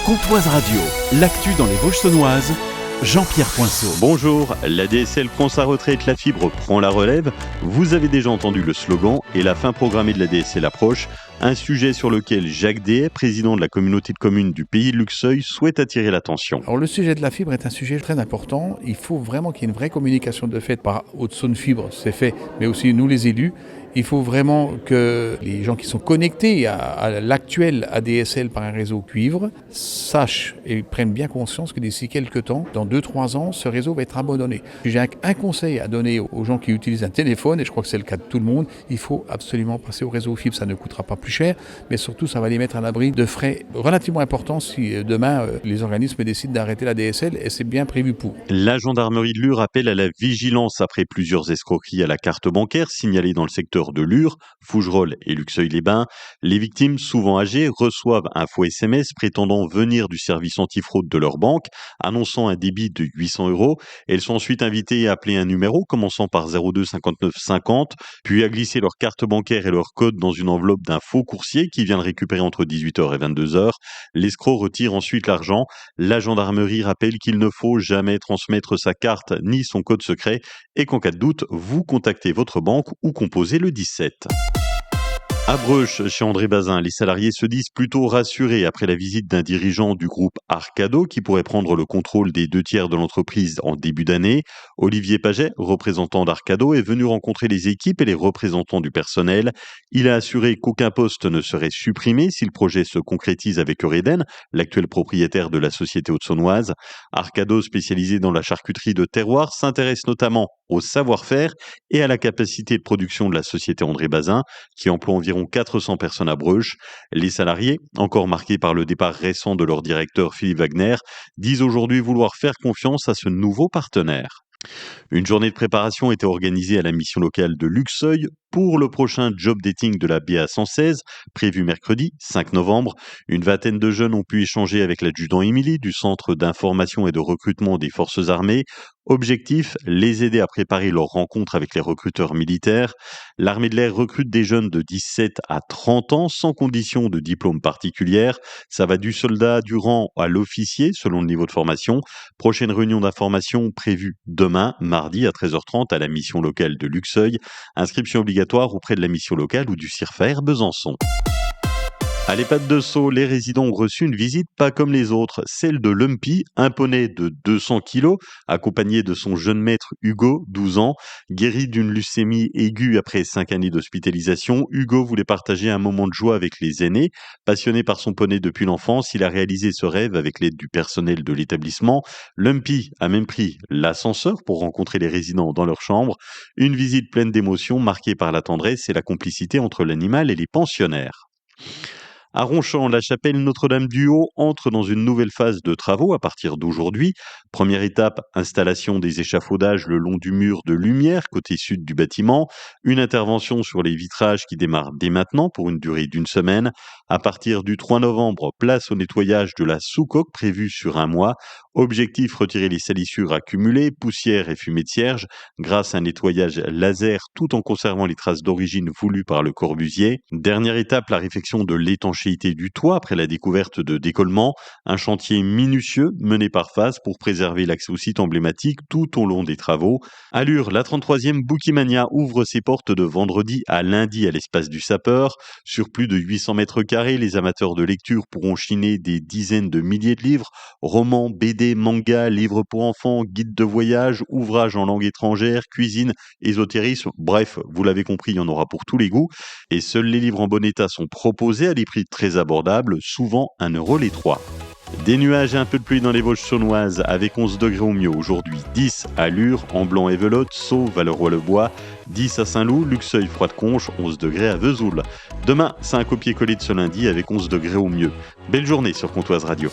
Comtoise Radio, l'actu dans les Vosges saunoises, Jean-Pierre Poinceau. Bonjour, la DSL prend sa retraite, la fibre prend la relève. Vous avez déjà entendu le slogan et la fin programmée de la DSL approche. Un sujet sur lequel Jacques Dehay, président de la communauté de communes du pays de Luxeuil, souhaite attirer l'attention. Alors le sujet de la fibre est un sujet très important. Il faut vraiment qu'il y ait une vraie communication de fait par Haute-Saône Fibre, c'est fait, mais aussi nous les élus. Il faut vraiment que les gens qui sont connectés à l'actuel ADSL par un réseau cuivre sachent et prennent bien conscience que d'ici quelques temps, dans 2-3 ans, ce réseau va être abandonné. J'ai un conseil à donner aux gens qui utilisent un téléphone, et je crois que c'est le cas de tout le monde, il faut absolument passer au réseau fibre. Ça ne coûtera pas plus cher, mais surtout ça va les mettre à l'abri de frais relativement importants si demain les organismes décident d'arrêter la DSL, et c'est bien prévu pour. La gendarmerie de Lure appelle à la vigilance après plusieurs escroqueries à la carte bancaire signalées dans le secteur de Lure, Fougerolles et Luxeuil-les-Bains. Les victimes, souvent âgées, reçoivent un faux SMS prétendant venir du service antifraude de leur banque, annonçant un débit de 800 €. Elles sont ensuite invitées à appeler un numéro commençant par 02 59 50, puis à glisser leur carte bancaire et leur code dans une enveloppe d'un faux coursier qui vient le récupérer entre 18h et 22h. L'escroc retire ensuite l'argent. La gendarmerie rappelle qu'il ne faut jamais transmettre sa carte ni son code secret et qu'en cas de doute, vous contactez votre banque ou composez le 17. À Breuch, chez André Bazin, les salariés se disent plutôt rassurés après la visite d'un dirigeant du groupe Arcado qui pourrait prendre le contrôle des 2/3 de l'entreprise en début d'année. Olivier Paget, représentant d'Arcado, est venu rencontrer les équipes et les représentants du personnel. Il a assuré qu'aucun poste ne serait supprimé si le projet se concrétise avec Eureden, l'actuel propriétaire de la société haute-saunoise. Arcado, spécialisé dans la charcuterie de terroir, s'intéresse notamment au savoir-faire et à la capacité de production de la société André Bazin, qui emploie environ 400 personnes à Breuch. Les salariés, encore marqués par le départ récent de leur directeur Philippe Wagner, disent aujourd'hui vouloir faire confiance à ce nouveau partenaire. Une journée de préparation était organisée à la mission locale de Luxeuil pour le prochain job dating de la BA 116, prévu mercredi 5 novembre. Une vingtaine de jeunes ont pu échanger avec l'adjudant Émilie du Centre d'information et de recrutement des forces armées. Objectif, les aider à préparer leur rencontre avec les recruteurs militaires. L'armée de l'air recrute des jeunes de 17 à 30 ans sans condition de diplôme particulière. Ça va du soldat du rang à l'officier selon le niveau de formation. Prochaine réunion d'information prévue demain, mardi à 13h30 à la mission locale de Luxeuil. Inscription obligatoire auprès de la mission locale ou du CIRFER Besançon. À l'EHPAD de Sceaux, les résidents ont reçu une visite pas comme les autres, celle de Lumpy, un poney de 200 kilos, accompagné de son jeune maître Hugo, 12 ans. Guéri d'une leucémie aiguë après 5 années d'hospitalisation, Hugo voulait partager un moment de joie avec les aînés. Passionné par son poney depuis l'enfance, il a réalisé ce rêve avec l'aide du personnel de l'établissement. Lumpy a même pris l'ascenseur pour rencontrer les résidents dans leur chambre. Une visite pleine d'émotions, marquée par la tendresse et la complicité entre l'animal et les pensionnaires. À Ronchamp, la chapelle Notre-Dame-du-Haut entre dans une nouvelle phase de travaux à partir d'aujourd'hui. Première étape, installation des échafaudages le long du mur de lumière côté sud du bâtiment. Une intervention sur les vitrages qui démarre dès maintenant pour une durée d'1 semaine. À partir du 3 novembre, place au nettoyage de la sous-coque prévue sur 1 mois. Objectif, retirer les salissures accumulées, poussière et fumée de cierge grâce à un nettoyage laser tout en conservant les traces d'origine voulues par le Corbusier. Dernière étape, la réfection de l'étanchéité du toit après la découverte de décollements. Un chantier minutieux mené par phase pour préserver l'accès au site emblématique tout au long des travaux. À Lure, la 33e Bookimania ouvre ses portes de vendredi à lundi à l'espace du Sapeur. Sur plus de 800 mètres carrés, les amateurs de lecture pourront chiner des dizaines de milliers de livres, romans, BD, mangas, livres pour enfants, guides de voyage, ouvrages en langue étrangère, cuisine, ésotérisme, bref, vous l'avez compris, il y en aura pour tous les goûts. Et seuls les livres en bon état sont proposés à des prix très abordables, souvent 1 € les 3. Des nuages et un peu de pluie dans les Vosges saunoises avec 11 degrés au mieux aujourd'hui, 10 à Lure, Amblans-et-Velotte, Sceaux, Valleroy-le-Bois, 10 à Saint-Loup, Luxeuil, Froide-Conche, 11 degrés à Vesoul. Demain, c'est un copier-coller de ce lundi avec 11 degrés au mieux. Belle journée sur Comtoise Radio.